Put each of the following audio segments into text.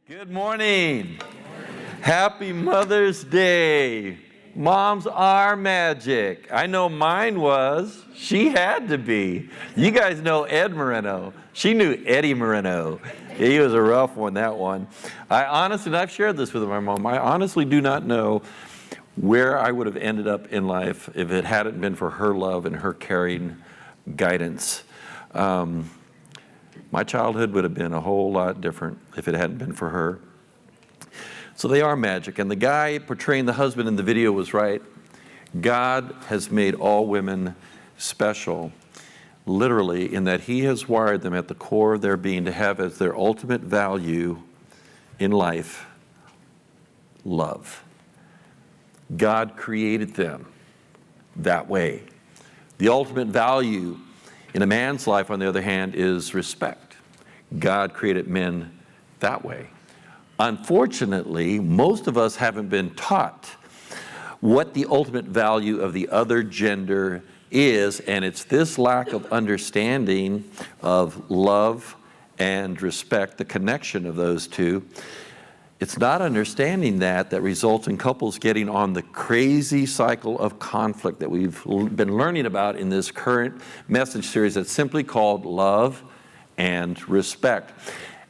Good morning. Happy Mother's Day. Moms are magic. I know mine was. She had to be. You guys know Ed Moreno. She knew Eddie Moreno. He was a rough one, that one. And I've shared this with my mom, I honestly do not know where I would have ended up in life if it hadn't been for her love and her caring guidance. My childhood would have been a whole lot different if it hadn't been for her. So they are magic. And the guy portraying the husband in the video was right. God has made all women special, literally, in that he has wired them at the core of their being to have as their ultimate value in life, love. God created them that way. The ultimate value in a man's life, on the other hand, is respect. God created men that way. Unfortunately, most of us haven't been taught what the ultimate value of the other gender is, and it's this lack of understanding of love and respect, the connection of those two. It's not understanding that results in couples getting on the crazy cycle of conflict that we've been learning about in this current message series that's simply called Love and Respect.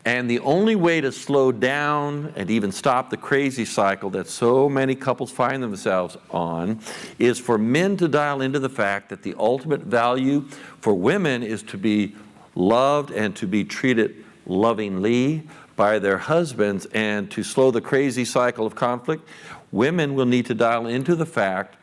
And the only way to slow down and even stop the crazy cycle that so many couples find themselves on is for men to dial into the fact that the ultimate value for women is to be loved and to be treated lovingly by their husbands. And to slow the crazy cycle of conflict, women will need to dial into the fact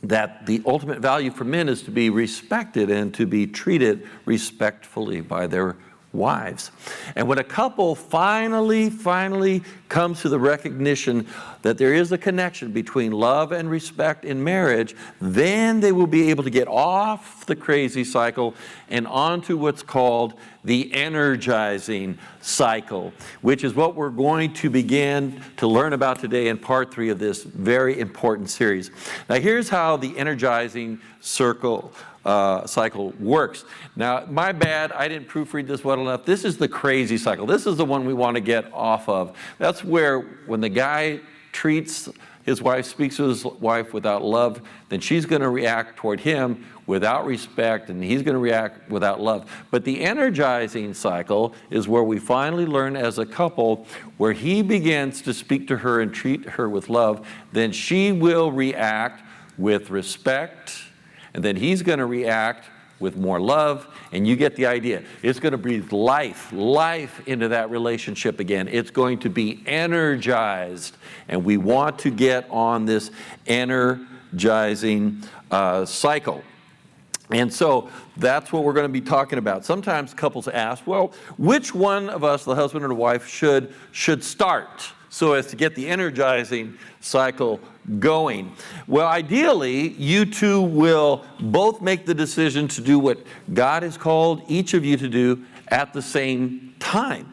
that the ultimate value for men is to be respected and to be treated respectfully by their wives. And when a couple finally comes to the recognition that there is a connection between love and respect in marriage, then they will be able to get off the crazy cycle and onto what's called the energizing cycle, which is what we're going to begin to learn about today in part 3 of this very important series. Now, here's how the energizing cycle works. Now, my bad, I didn't proofread this well enough. This is the crazy cycle. This is the one we want to get off of. That's where when the guy treats his wife, speaks to his wife without love, then she's going to react toward him without respect, and he's going to react without love. But the energizing cycle is where we finally learn as a couple, where he begins to speak to her and treat her with love, then she will react with respect, and then he's going to react with more love, and you get the idea. It's going to breathe life into that relationship again. It's going to be energized, and we want to get on this energizing cycle. And so that's what we're going to be talking about. Sometimes couples ask, well, which one of us, the husband or the wife, should start so as to get the energizing cycle going? Well, ideally, you two will both make the decision to do what God has called each of you to do at the same time.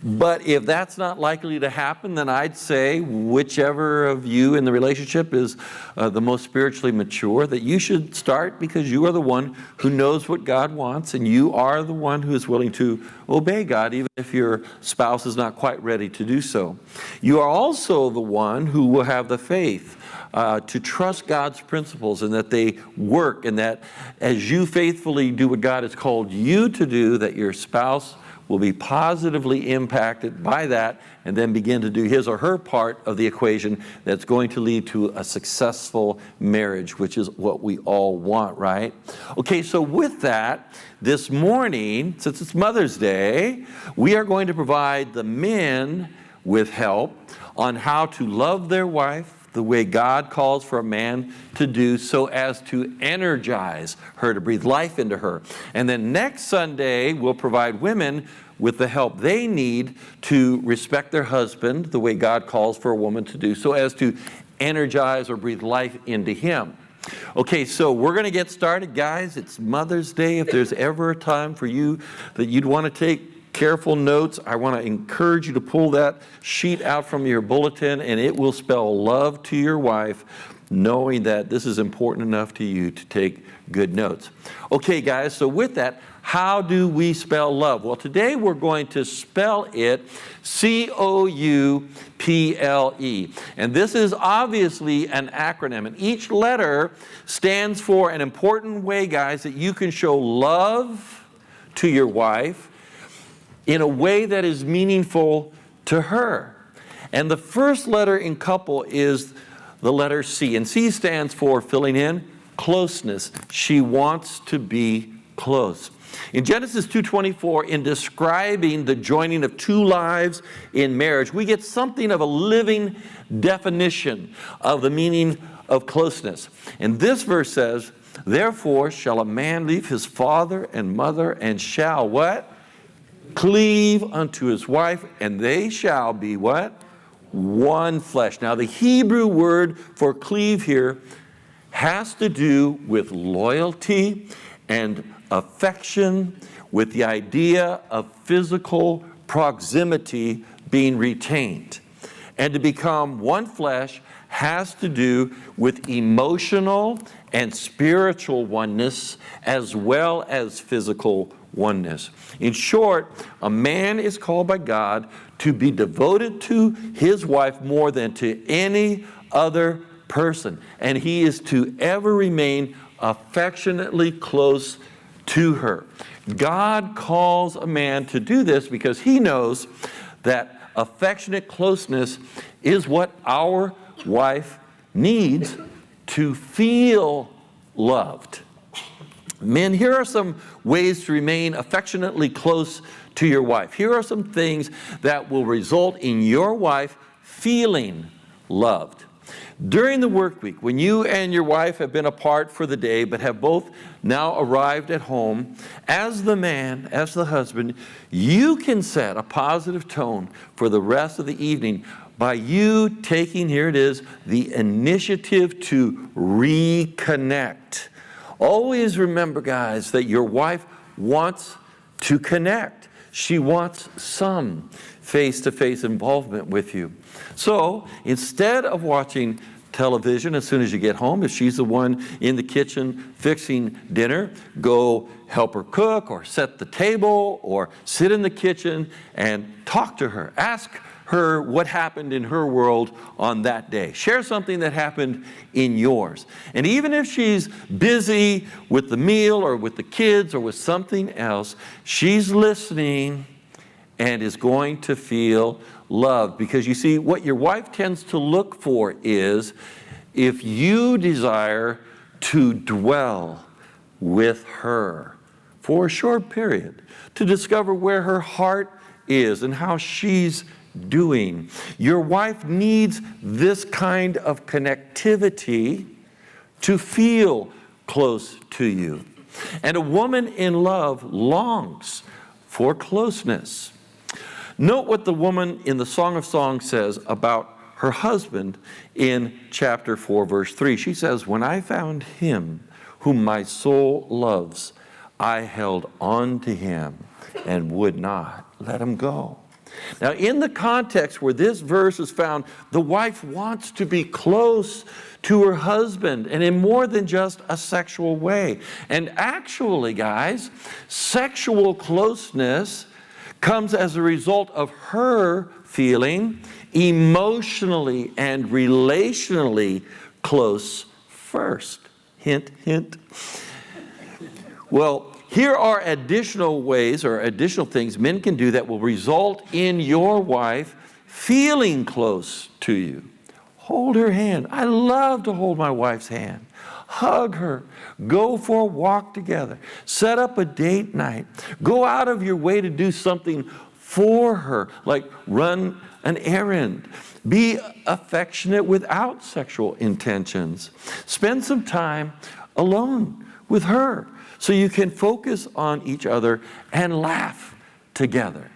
But if that's not likely to happen, then I'd say whichever of you in the relationship is the most spiritually mature, that you should start, because you are the one who knows what God wants, and you are the one who is willing to obey God, even if your spouse is not quite ready to do so. You are also the one who will have the faith to trust God's principles, and that they work, and that as you faithfully do what God has called you to do, that your spouse will be positively impacted by that, and then begin to do his or her part of the equation that's going to lead to a successful marriage, which is what we all want, right? Okay, so with that, this morning, since it's Mother's Day, we are going to provide the men with help on how to love their wife the way God calls for a man to do, so as to energize her, to breathe life into her. And then next Sunday, we'll provide women with the help they need to respect their husband the way God calls for a woman to do, so as to energize or breathe life into him. Okay, so we're going to get started, guys. It's Mother's Day. If there's ever a time for you that you'd want to take careful notes, I want to encourage you to pull that sheet out from your bulletin, and it will spell love to your wife, knowing that this is important enough to you to take good notes. Okay, guys, so with that, How do we spell love? Well, today we're going to spell it C-O-U-P-L-E. And this is obviously an acronym. And each letter stands for an important way, guys, that you can show love to your wife in a way that is meaningful to her. And the first letter in couple is the letter C. And C stands for, filling in, closeness. She wants to be close. In Genesis 2:24, in describing the joining of two lives in marriage, we get something of a living definition of the meaning of closeness. And this verse says, therefore shall a man leave his father and mother and shall what? Cleave unto his wife, and they shall be what? One flesh. Now the Hebrew word for cleave here has to do with loyalty and affection, with the idea of physical proximity being retained. And to become one flesh has to do with emotional and spiritual oneness as well as physical oneness. In short, a man is called by God to be devoted to his wife more than to any other person. And he is to ever remain affectionately close to her. God calls a man to do this because he knows that affectionate closeness is what our wife needs to feel loved. Men, here are some ways to remain affectionately close to your wife. Here are some things that will result in your wife feeling loved. During the work week, when you and your wife have been apart for the day but have both now arrived at home, as the man, as the husband, you can set a positive tone for the rest of the evening by you taking, here it is, the initiative to reconnect. Always remember, guys, that your wife wants to connect. She wants some face-to-face involvement with you. So instead of watching television as soon as you get home, if she's the one in the kitchen fixing dinner, go help her cook or set the table or sit in the kitchen and talk to her. Ask her what happened in her world on that day. Share something that happened in yours. And even if she's busy with the meal or with the kids or with something else, she's listening and is going to feel loved. Because you see, what your wife tends to look for is if you desire to dwell with her for a short period, to discover where her heart is and how she's doing. Your wife needs this kind of connectivity to feel close to you. And a woman in love longs for closeness. Note what the woman in the Song of Songs says about her husband in chapter 4, verse 3. She says, when I found him whom my soul loves, I held on to him and would not let him go. Now, in the context where this verse is found, the wife wants to be close to her husband, and in more than just a sexual way. And actually, guys, sexual closeness comes as a result of her feeling emotionally and relationally close first. Hint, hint. Well, here are additional ways or additional things men can do that will result in your wife feeling close to you. Hold her hand. I love to hold my wife's hand. Hug her. Go for a walk together. Set up a date night. Go out of your way to do something for her, like run an errand. Be affectionate without sexual intentions. Spend some time alone with her so you can focus on each other and laugh together.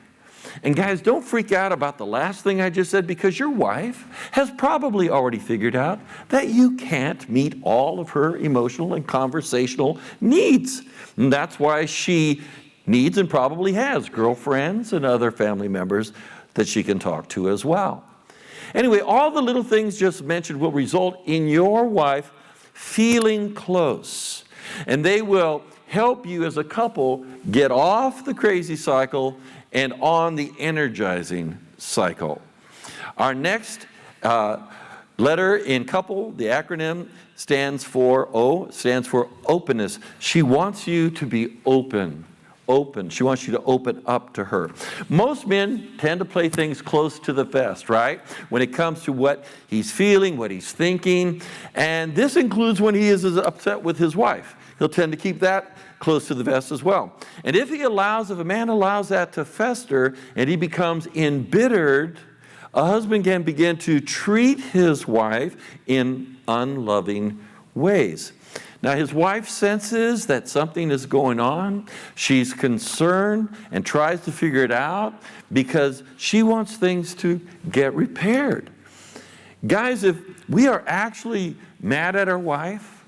And guys, don't freak out about the last thing I just said, because your wife has probably already figured out that you can't meet all of her emotional and conversational needs. And that's why she needs and probably has girlfriends and other family members that she can talk to as well. Anyway, all the little things just mentioned will result in your wife feeling close. And they will help you as a couple get off the crazy cycle and on the energizing cycle. Our next letter in couple, the acronym stands for openness. She wants you to be open. She wants you to open up to her. Most men tend to play things close to the vest, right? When it comes to what he's feeling, what he's thinking. And this includes when he is upset with his wife. He'll tend to keep that close to the vest as well. And if a man allows that to fester and he becomes embittered, a husband can begin to treat his wife in unloving ways. Now, his wife senses that something is going on. She's concerned and tries to figure it out because she wants things to get repaired. Guys, if we are actually mad at our wife,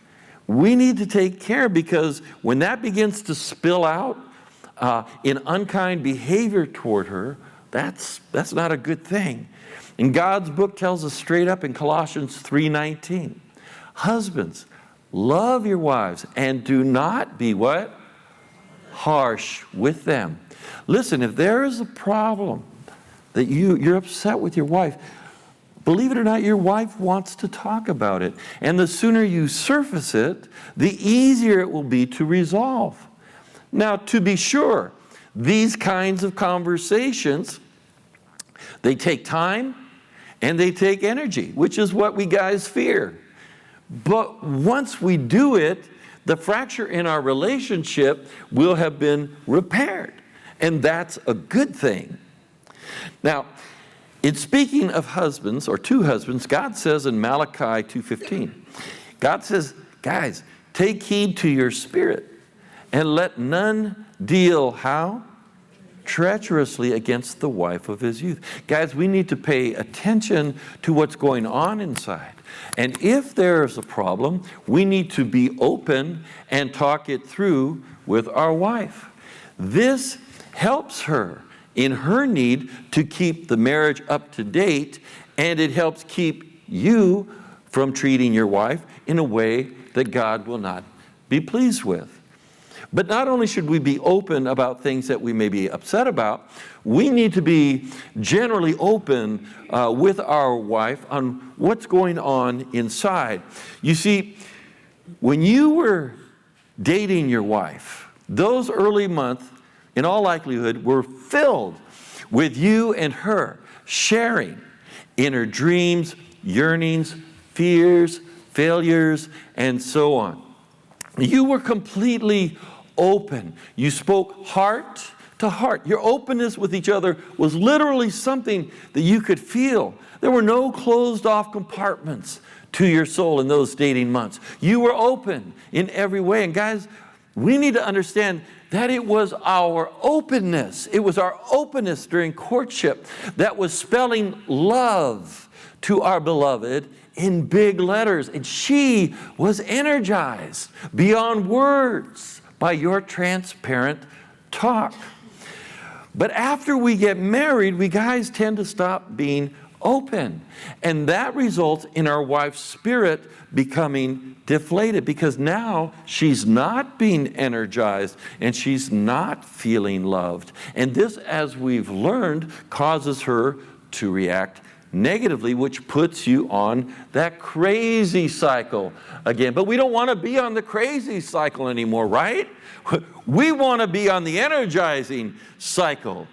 we need to take care, because when that begins to spill out in unkind behavior toward her, that's not a good thing. And God's book tells us straight up in Colossians 3:19, husbands, love your wives and do not be what? Harsh with them. Listen, if there is a problem that you're upset with your wife, believe it or not, your wife wants to talk about it. And the sooner you surface it, the easier it will be to resolve. Now, to be sure, these kinds of conversations, they take time and they take energy, which is what we guys fear. But once we do it, the fracture in our relationship will have been repaired. And that's a good thing. Now, in speaking of husbands, or two husbands, God says in Malachi 2:15, God says, guys, take heed to your spirit and let none deal, how? Treacherously against the wife of his youth. Guys, we need to pay attention to what's going on inside. And if there's a problem, we need to be open and talk it through with our wife. This helps her in her need to keep the marriage up to date, and it helps keep you from treating your wife in a way that God will not be pleased with. But not only should we be open about things that we may be upset about, we need to be generally open with our wife on what's going on inside. You see, when you were dating your wife, those early months, in all likelihood, were filled with you and her sharing inner dreams, yearnings, fears, failures, and so on. You were completely open. You spoke heart to heart. Your openness with each other was literally something that you could feel. There were no closed off compartments to your soul in those dating months. You were open in every way. And guys, we need to understand that it was our openness. It was our openness during courtship that was spelling love to our beloved in big letters. And she was energized beyond words by your transparent talk. But after we get married, we guys tend to stop being open. And that results in our wife's spirit becoming deflated, because now she's not being energized and she's not feeling loved. And this, as we've learned, causes her to react negatively, which puts you on that crazy cycle again. But we don't want to be on the crazy cycle anymore, right? We want to be on the energizing cycle.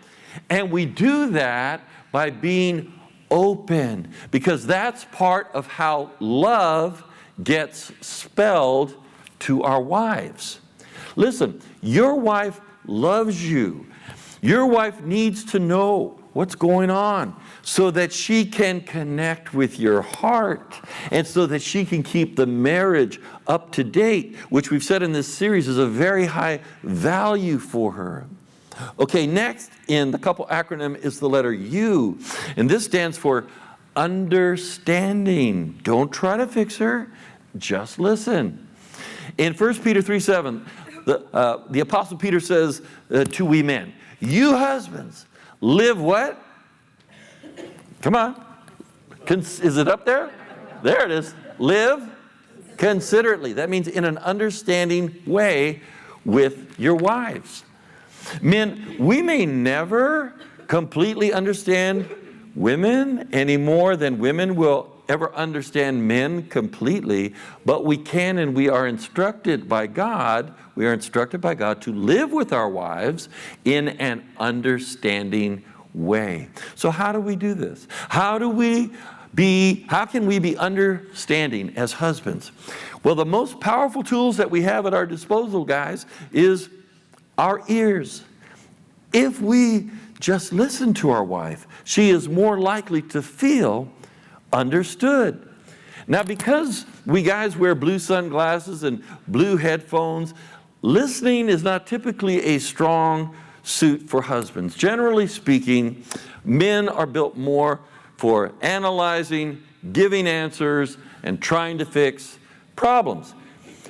And we do that by being open, because that's part of how love gets spelled to our wives. Listen, your wife loves you. Your wife needs to know what's going on so that she can connect with your heart and so that she can keep the marriage up to date, which we've said in this series is a very high value for her. Okay, next in the couple acronym is the letter U, and this stands for understanding. Don't try to fix her, just listen. In 1 Peter 3:7, the Apostle Peter says to we men, you husbands, live what? Come on. Is it up there? There it is. Live considerately. That means in an understanding way with your wives. Men, we may never completely understand women any more than women will ever understand men completely, but we can and we are instructed by God, to live with our wives in an understanding way. So how do we do this? How can we be understanding as husbands? Well, the most powerful tools that we have at our disposal, guys, is our ears. If we just listen to our wife, she is more likely to feel understood. Now, because we guys wear blue sunglasses and blue headphones, listening is not typically a strong suit for husbands. Generally speaking, men are built more for analyzing, giving answers, and trying to fix problems.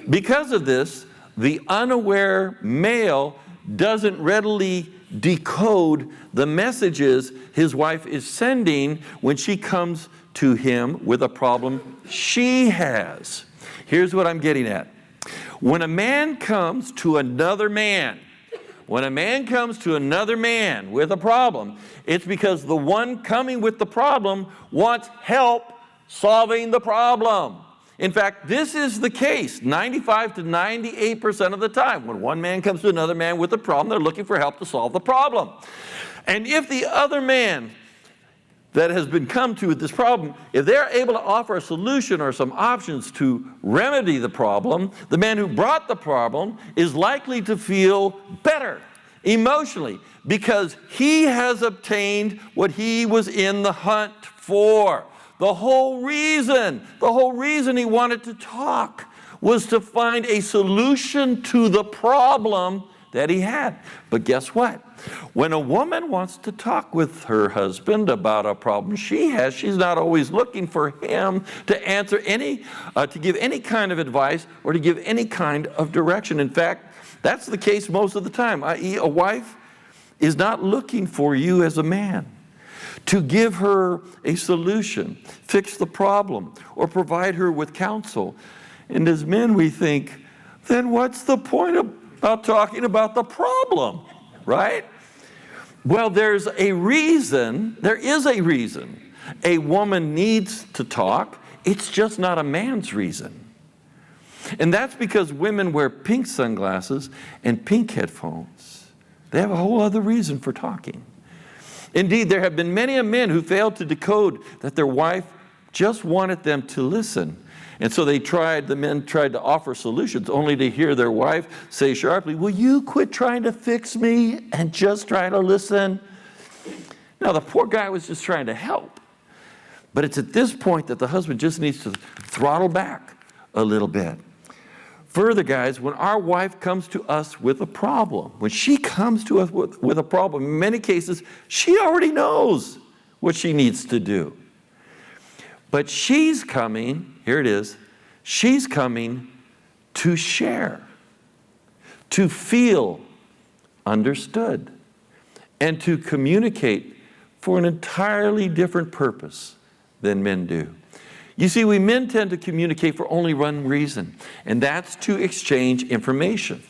Because of this, the unaware male doesn't readily decode the messages his wife is sending when she comes to him with a problem she has. Here's what I'm getting at. When a man comes to another man with a problem, it's because the one coming with the problem wants help solving the problem. In fact, this is the case 95 to 98% of the time. When one man comes to another man with a problem, they're looking for help to solve the problem. And if the other man that has been come to with this problem, if they're able to offer a solution or some options to remedy the problem, the man who brought the problem is likely to feel better emotionally because he has obtained what he was in the hunt for. The whole reason he wanted to talk was to find a solution to the problem that he had. But guess what? When a woman wants to talk with her husband about a problem she has, she's not always looking for him to answer to give any kind of advice or to give any kind of direction. In fact, that's the case most of the time, i.e., a wife is not looking for you as a man to give her a solution, fix the problem, or provide her with counsel. And as men, we think, then what's the point about talking about the problem, right? Well, there is a reason a woman needs to talk. It's just not a man's reason. And that's because women wear pink sunglasses and pink headphones. They have a whole other reason for talking. Indeed, there have been many men who failed to decode that their wife just wanted them to listen. And so the men tried to offer solutions only to hear their wife say sharply, "Will you quit trying to fix me and just try to listen?" Now, the poor guy was just trying to help. But it's at this point that the husband just needs to throttle back a little bit. Further, guys, when our wife comes to us with a problem, when she comes to us with a problem, in many cases, she already knows what she needs to do. But she's coming, here it is, she's coming to share, to feel understood, and to communicate for an entirely different purpose than men do. You see, we men tend to communicate for only one reason, and that's to exchange information.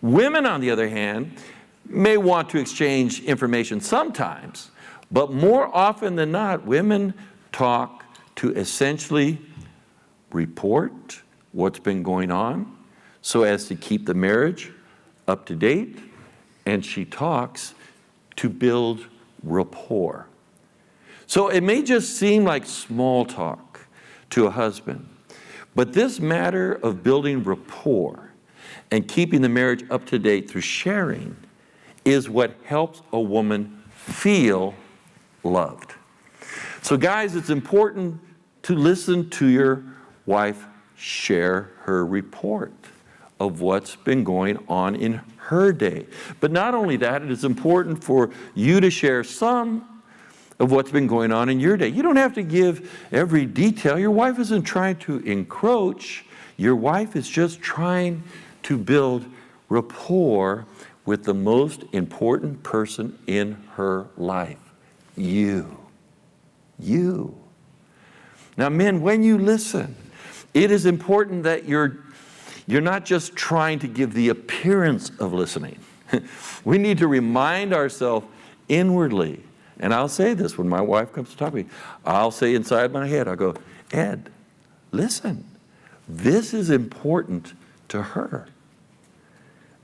Women, on the other hand, may want to exchange information sometimes, but more often than not, women talk to essentially report what's been going on so as to keep the marriage up to date, and she talks to build rapport. So it may just seem like small talk to a husband, but this matter of building rapport and keeping the marriage up to date through sharing is what helps a woman feel loved. So guys, it's important to listen to your wife share her report of what's been going on in her day. But not only that, it is important for you to share some of what's been going on in your day. You don't have to give every detail. Your wife isn't trying to encroach. Your wife is just trying to build rapport with the most important person in her life, you. You. Now, men, when you listen, it is important that You're not just trying to give the appearance of listening. We need to remind ourselves inwardly. And I'll say this when my wife comes to talk to me. I'll say inside my head, I'll go, Ed, listen, this is important to her.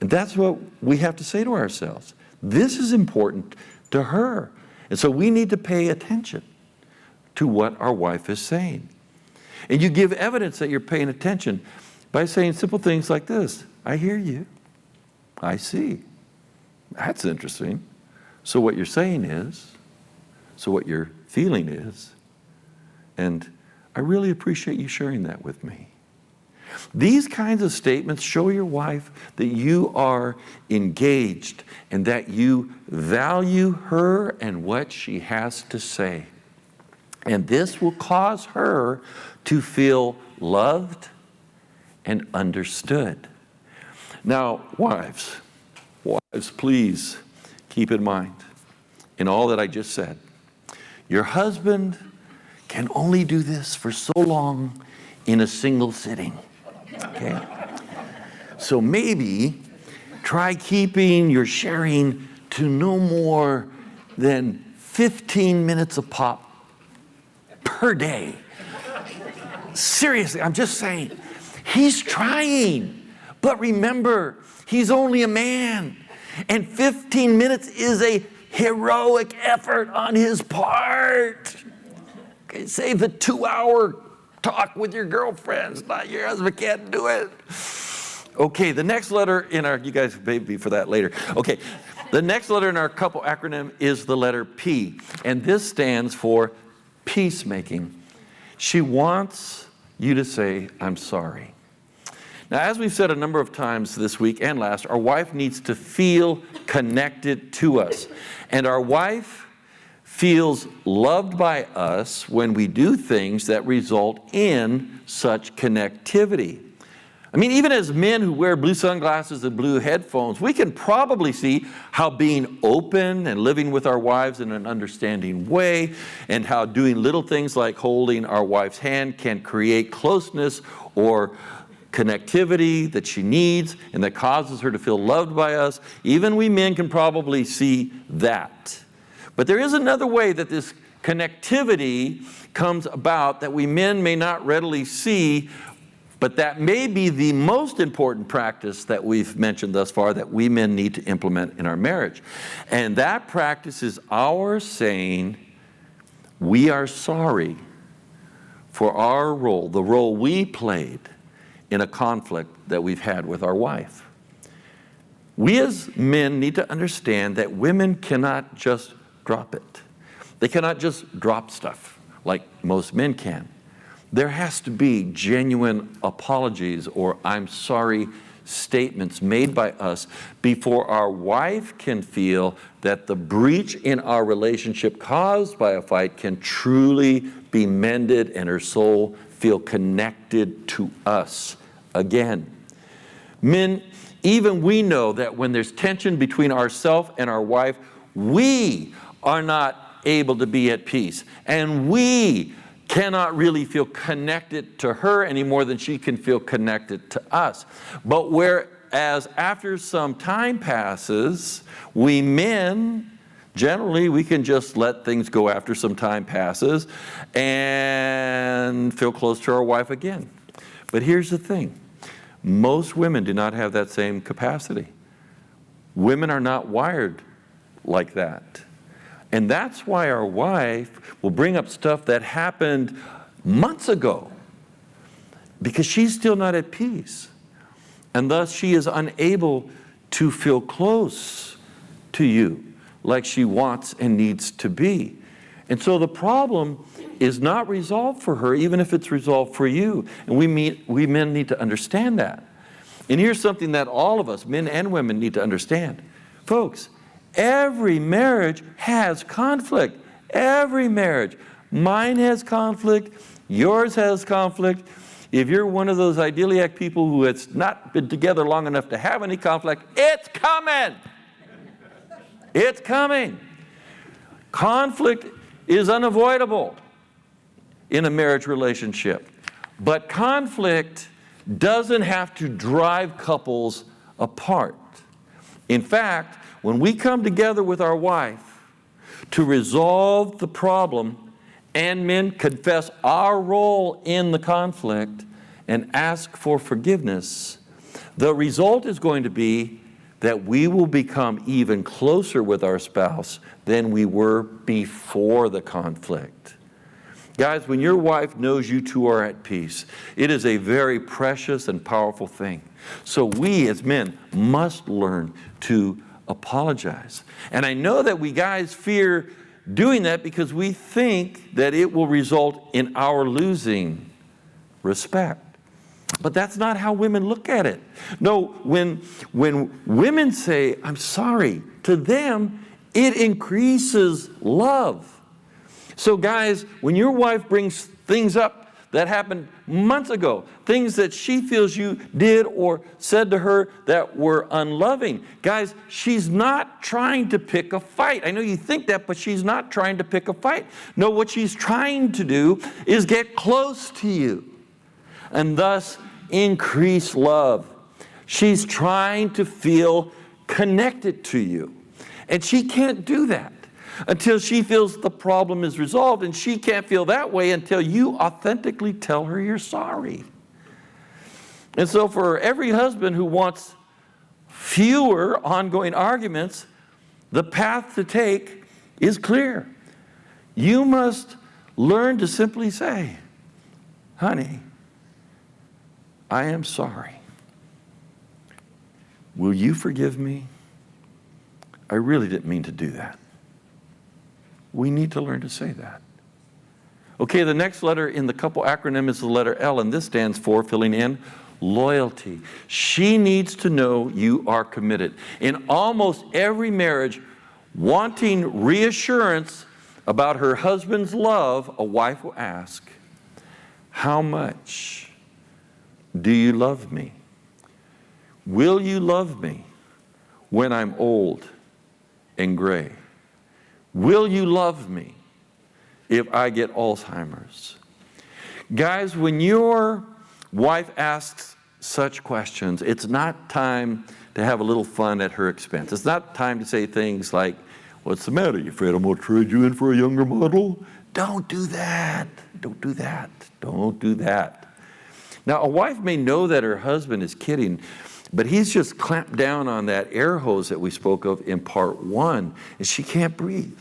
And that's what we have to say to ourselves. This is important to her. And so we need to pay attention to what our wife is saying. And you give evidence that you're paying attention by saying simple things like this. I hear you. I see. That's interesting. So what you're saying is, so what your feeling is, and I really appreciate you sharing that with me. These kinds of statements show your wife that you are engaged and that you value her and what she has to say. And this will cause her to feel loved and understood. Now, wives, please keep in mind, in all that I just said, your husband can only do this for so long in a single sitting. Okay? So maybe try keeping your sharing to no more than 15 minutes a pop per day. Seriously, I'm just saying, he's trying. But remember, he's only a man. And 15 minutes is a heroic effort on his part. Okay, save the 2-hour talk with your girlfriends. Not your husband can't do it. Okay, the next letter in our, you guys baby for that later. Okay, the next letter in our couple acronym is the letter P. And this stands for peacemaking. She wants you to say, I'm sorry. Now, as we've said a number of times this week and last, our wife needs to feel connected to us. And our wife feels loved by us when we do things that result in such connectivity. I mean, even as men who wear blue sunglasses and blue headphones, we can probably see how being open and living with our wives in an understanding way, and how doing little things like holding our wife's hand can create closeness or connectivity that she needs and that causes her to feel loved by us. Even we men can probably see that. But there is another way that this connectivity comes about that we men may not readily see, but that may be the most important practice that we've mentioned thus far that we men need to implement in our marriage. And that practice is our saying, we are sorry for our role, the role we played in a conflict that we've had with our wife. We as men need to understand that women cannot just drop it. They cannot just drop stuff like most men can. There has to be genuine apologies or I'm sorry statements made by us before our wife can feel that the breach in our relationship caused by a fight can truly be mended and her soul feel connected to us again. Men, even we know that when there's tension between ourselves and our wife, we are not able to be at peace. And we cannot really feel connected to her any more than she can feel connected to us. But whereas after some time passes, we men, generally, we can just let things go after some time passes and feel close to our wife again. But here's the thing. Most women do not have that same capacity. Women are not wired like that. And that's why our wife will bring up stuff that happened months ago because she's still not at peace. And thus she is unable to feel close to you like she wants and needs to be. And so the problem is not resolved for her, even if it's resolved for you. And we men need to understand that. And here's something that all of us, men and women, need to understand. Folks, every marriage has conflict. Every marriage. Mine has conflict. Yours has conflict. If you're one of those idyllic people who has not been together long enough to have any conflict, it's coming. It's coming. Conflict is unavoidable in a marriage relationship. But conflict doesn't have to drive couples apart. In fact, when we come together with our wife to resolve the problem, and men confess our role in the conflict and ask for forgiveness, the result is going to be that we will become even closer with our spouse than we were before the conflict. Guys, when your wife knows you two are at peace, it is a very precious and powerful thing. So we as men must learn to apologize. And I know that we guys fear doing that because we think that it will result in our losing respect. But that's not how women look at it. No, when women say, I'm sorry, to them, it increases love. So guys, when your wife brings things up that happened months ago, things that she feels you did or said to her that were unloving, guys, she's not trying to pick a fight. I know you think that, but she's not trying to pick a fight. No, what she's trying to do is get close to you and thus increase love. She's trying to feel connected to you. And she can't do that until she feels the problem is resolved, and she can't feel that way until you authentically tell her you're sorry. And so for every husband who wants fewer ongoing arguments, the path to take is clear. You must learn to simply say, honey, I am sorry. Will you forgive me? I really didn't mean to do that. We need to learn to say that. Okay, the next letter in the couple acronym is the letter L, and this stands for, filling in, loyalty. She needs to know you are committed. In almost every marriage, wanting reassurance about her husband's love, a wife will ask, how much do you love me? Will you love me when I'm old and gray? Will you love me if I get Alzheimer's? Guys, when your wife asks such questions, it's not time to have a little fun at her expense. It's not time to say things like, what's the matter? You afraid I'm going to trade you in for a younger model? Don't do that. Don't do that. Don't do that. Now, a wife may know that her husband is kidding, but he's just clamped down on that air hose that we spoke of in part 1, and she can't breathe.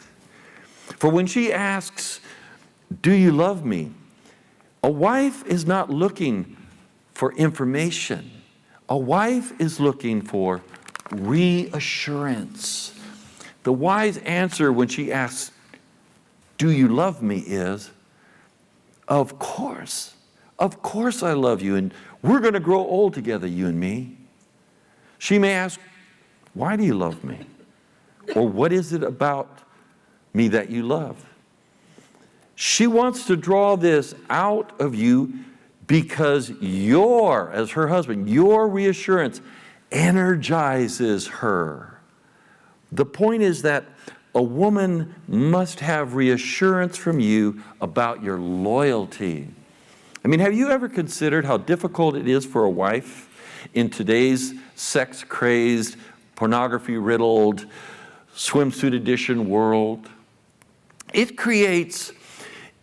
For when she asks, do you love me? A wife is not looking for information. A wife is looking for reassurance. The wise answer when she asks, do you love me, is, of course. Of course I love you, and we're going to grow old together, you and me. She may ask, why do you love me? Or what is it about me that you love? She wants to draw this out of you because as her husband, your reassurance energizes her. The point is that a woman must have reassurance from you about your loyalty. I mean, have you ever considered how difficult it is for a wife in today's sex-crazed, pornography-riddled, swimsuit edition world? It creates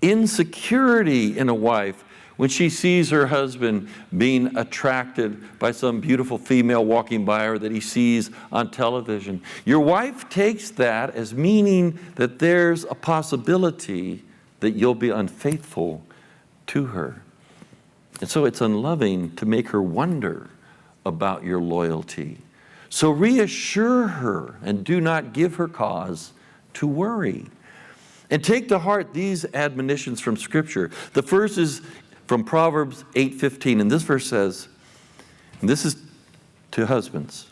insecurity in a wife when she sees her husband being attracted by some beautiful female walking by her that he sees on television. Your wife takes that as meaning that there's a possibility that you'll be unfaithful to her. And so it's unloving to make her wonder about your loyalty. So reassure her and do not give her cause to worry. And take to heart these admonitions from Scripture. The first is from Proverbs 8:15, and this verse says, and this is to husbands,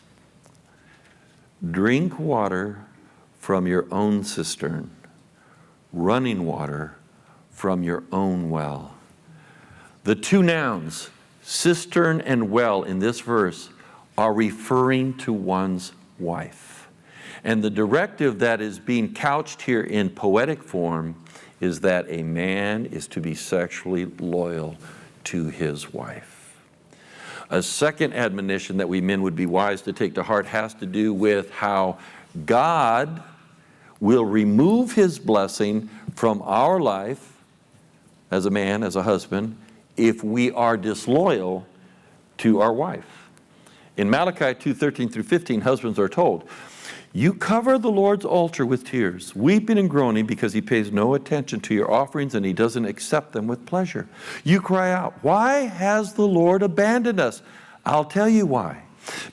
drink water from your own cistern, running water from your own well. The two nouns, cistern and well, in this verse are referring to one's wife. And the directive that is being couched here in poetic form is that a man is to be sexually loyal to his wife. A second admonition that we men would be wise to take to heart has to do with how God will remove his blessing from our life as a man, as a husband, if we are disloyal to our wife. In Malachi 2:13 through 15, husbands are told, "You cover the Lord's altar with tears, weeping and groaning because he pays no attention to your offerings and he doesn't accept them with pleasure. You cry out, 'Why has the Lord abandoned us?' I'll tell you why.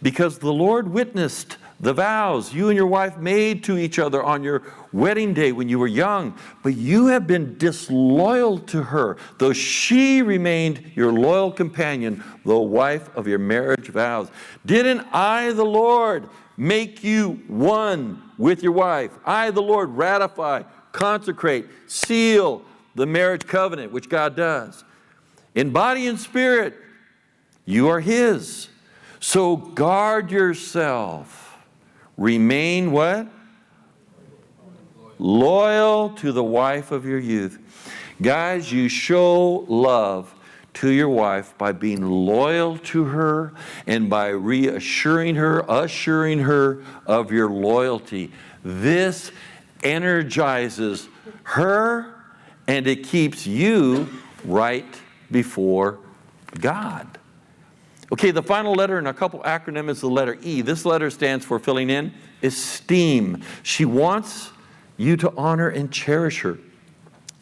Because the Lord witnessed the vows you and your wife made to each other on your wedding day when you were young, but you have been disloyal to her, though she remained your loyal companion, the wife of your marriage vows. Didn't I, the Lord, make you one with your wife? I, the Lord, ratify, consecrate, seal the marriage covenant," which God does. "In body and spirit, you are his. So guard yourself. Remain" what? "Loyal to the wife of your youth." Guys, you show love to your wife by being loyal to her and by reassuring her, assuring her of your loyalty. This energizes her and it keeps you right before God. Okay, the final letter in a couple acronym is the letter E. This letter stands for, filling in, esteem. She wants you to honor and cherish her.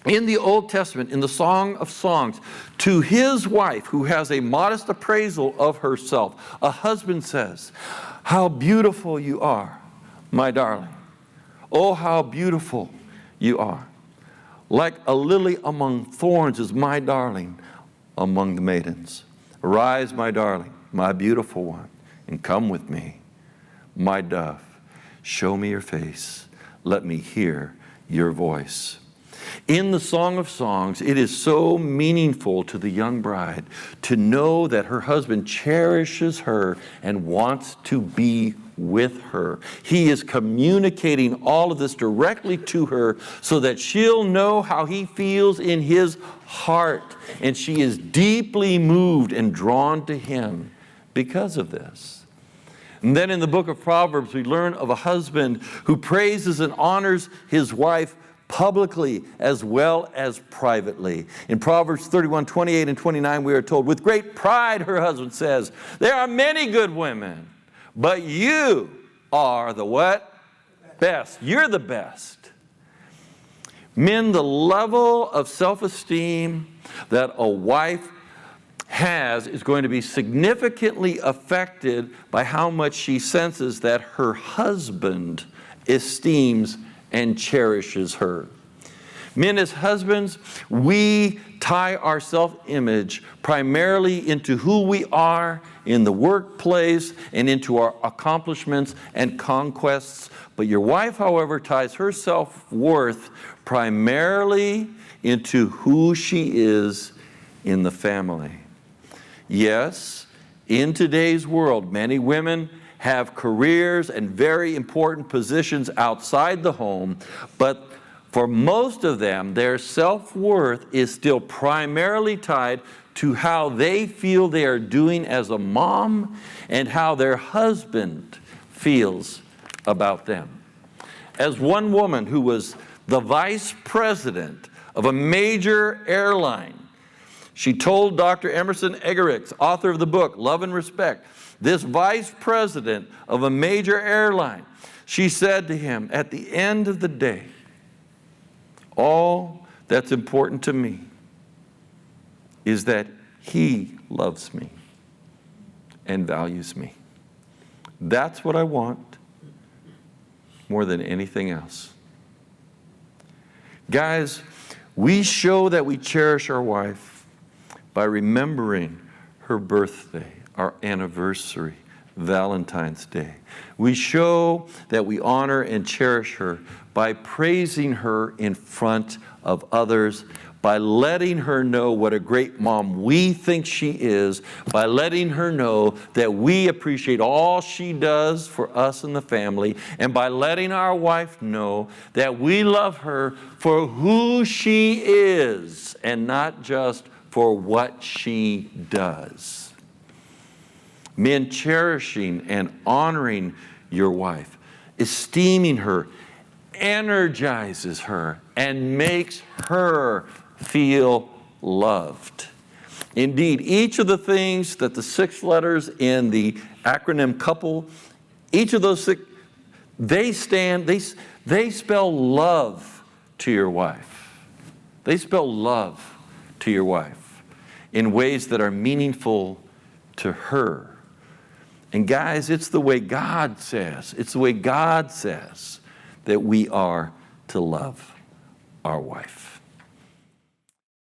In the Old Testament, in the Song of Songs, to his wife who has a modest appraisal of herself, a husband says, "How beautiful you are, my darling. Oh, how beautiful you are. Like a lily among thorns is my darling among the maidens. Arise, my darling, my beautiful one, and come with me. My dove, show me your face. Let me hear your voice." In the Song of Songs, it is so meaningful to the young bride to know that her husband cherishes her and wants to be with her. He is communicating all of this directly to her so that she'll know how he feels in his heart. And she is deeply moved and drawn to him because of this. And then in the book of Proverbs, we learn of a husband who praises and honors his wife publicly as well as privately. In Proverbs 31:28 and 29, we are told, "With great pride," her husband says, "there are many good women, but you are the" what? Best. You're the best. Men, the level of self-esteem that a wife has is going to be significantly affected by how much she senses that her husband esteems and cherishes her. Men, as husbands, we tie our self-image primarily into who we are in the workplace and into our accomplishments and conquests. But your wife, however, ties her self-worth primarily into who she is in the family. Yes, in today's world, many women have careers and very important positions outside the home, but for most of them, their self-worth is still primarily tied to how they feel they are doing as a mom and how their husband feels about them. As one woman who was the vice president of a major airline, she told Dr. Emerson Eggerichs, author of the book Love and Respect, this vice president of a major airline, she said to him, "At the end of the day, all that's important to me is that he loves me and values me. That's what I want more than anything else." Guys, we show that we cherish our wife by remembering her birthday, our anniversary, Valentine's Day. We show that we honor and cherish her by praising her in front of others, by letting her know what a great mom we think she is, by letting her know that we appreciate all she does for us and the family, and by letting our wife know that we love her for who she is and not just for what she does. Men, cherishing and honoring your wife, esteeming her, energizes her and makes her feel loved. Indeed, each of the things that the 6 letters in the acronym COUPLE, each of those 6, they spell love to your wife. They spell love to your wife in ways that are meaningful to her. And guys, it's the way God says that we are to love our wife.